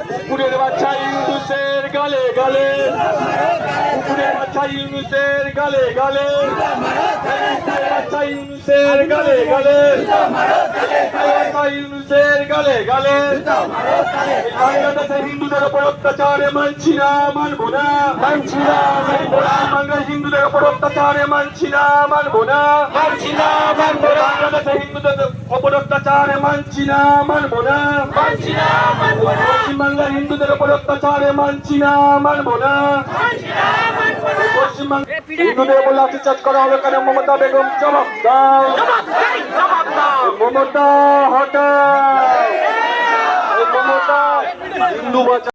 কুকুরের বাচ্চা ইউনুসের গালে গালে, কুকুরের বাচ্চা ইউনুসের গালে গালে, কুকুরের বাচ্চা ইউনুসের গালে গালে, ইউনুসের গালে গালে। বাংলাদেশে হিন্দুদের উপর অত্যাচারে মানছি না, মানবো না, মানছি না, মানবো না। বাংলাদেশ হিন্দুদের উপর অত্যাচারে মানছি না, মানবো না, মানছি না, মানবো না। বাংলাদেশে হিন্দুদের উপর অত্যাচারে মানছি না, মানবো না, মানছি না, মানবো না। পশ্চিমবাংলার হিন্দুদের উপর অত্যাচারে মানছি না, মানবো না, মানছি না, মানবো না। পশ্চিমবাংলা হিন্দুদের উপর লাঠিচার্জ করা হবে কেন? মমতা বেগম জবাব দাও, মমতা হটাও, মমতা। হিন্দু বাঁচাও।